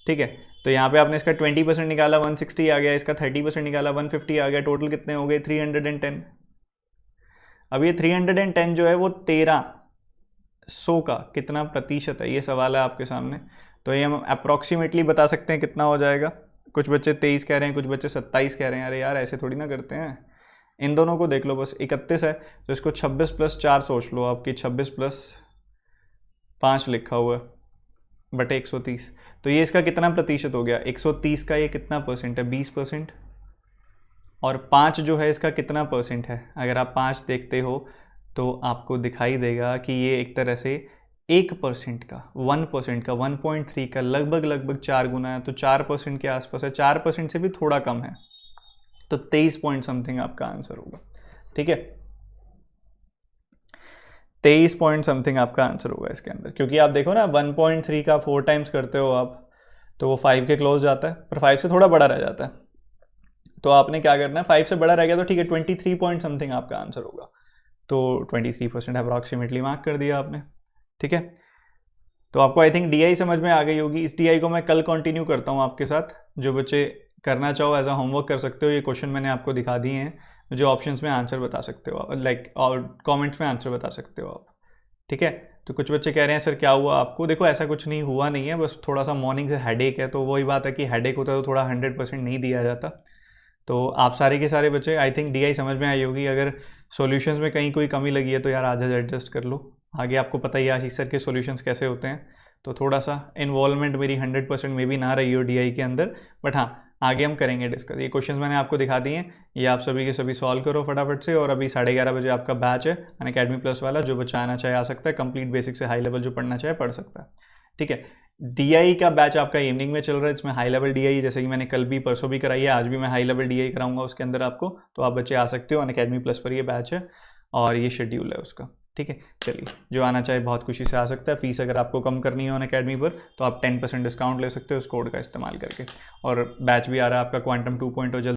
ठीक है, तो यहाँ पे आपने इसका 20% निकाला 160 आ गया, इसका 30% निकाला 150 आ गया, टोटल कितने हो गए 310। अब ये 310 जो है वो 1300 का कितना प्रतिशत है, ये सवाल है आपके सामने। तो ये हम अप्रॉक्सीमेटली बता सकते हैं कितना हो जाएगा। कुछ बच्चे 23 कह रहे हैं, कुछ बच्चे 27 कह रहे हैं। अरे यार ऐसे थोड़ी ना करते हैं, इन दोनों को देख लो बस। 31 है तो इसको 26 + 4 सोच लो आपकी, 26 + 5 लिखा हुआ है बटे 130। तो ये इसका कितना प्रतिशत हो गया, 130 का ये कितना परसेंट है, 20%। और 5 जो है इसका कितना परसेंट है, अगर आप 5 देखते हो तो आपको दिखाई देगा कि ये एक तरह से 1% का, 1% का, 1.3 का लगभग 4 गुना है। तो 4% के आसपास है, 4% से भी थोड़ा कम है। तो 23 पॉइंट समथिंग आपका आंसर होगा। ठीक है, 23 पॉइंट समथिंग आपका आंसर होगा इसके अंदर। क्योंकि आप देखो ना 1.3 का 4 टाइम्स करते हो आप तो वो 5 के क्लोज जाता है, पर 5 से थोड़ा बड़ा रह जाता है। तो आपने क्या करना है, 5 से बड़ा रह गया तो ठीक है, 23 पॉइंट समथिंग आपका आंसर होगा। तो 23% अप्रॉक्सीमेटली मार्क कर दिया आपने। ठीक है, तो आपको आई थिंक DI समझ में आ गई होगी। इस DI को मैं कल कंटिन्यू करता हूँ आपके साथ। जो बच्चे करना चाहो एज अ होमवर्क कर सकते हो। ये क्वेश्चन मैंने आपको दिखा दिए हैं, जो ऑप्शंस में आंसर बता सकते हो आप, लाइक और कमेंट्स में आंसर बता सकते हो आप। ठीक है, तो कुछ बच्चे कह रहे हैं सर क्या हुआ आपको। देखो ऐसा कुछ नहीं हुआ नहीं है, बस थोड़ा सा मॉर्निंग से हेडेक है। तो वही बात है कि हेडेक होता है तो थोड़ा 100% नहीं दिया जाता। तो आप सारे के सारे बच्चे आई थिंक DI समझ में आई होगी। अगर सॉल्यूशंस में कहीं कोई कमी लगी है तो यार आज एडजस्ट कर लो। आगे आपको पता ही है आशीष सर के सॉल्यूशंस कैसे होते हैं। तो थोड़ा सा इन्वॉल्वमेंट मेरी 100% में भी ना रही हो DI के अंदर, बट हाँ आगे हम करेंगे डिस्कस। ये क्वेश्चंस मैंने आपको दिखा दिए हैं, ये आप सभी के सभी सॉल्व करो फटाफट से। और अभी 11:30 बजे आपका बैच है अनअकैडमी प्लस वाला। जो बच्चा आना चाहे आ सकता है, कंप्लीट बेसिक से हाई लेवल जो पढ़ना चाहे पढ़ सकता है। ठीक है, DI का बैच आपका इवनिंग में चल रहा है। इसमें हाई लेवल DI जैसे कि मैंने कल भी परसों भी कराई है, आज भी मैं हाई लेवल DI कराऊंगा उसके अंदर आपको। तो आप बच्चे आ सकते हो, अनअकैडमी प्लस पर ये बैच है और ये शेड्यूल है उसका। ठीक है, चलिए जो आना चाहे बहुत खुशी से आ सकता है। फीस अगर आपको कम करनी हो अनअकैडमी पर तो आप 10% डिस्काउंट ले सकते हो उस कोड का इस्तेमाल करके। और बैच भी आ रहा है आपका क्वांटम 2.0 जल्द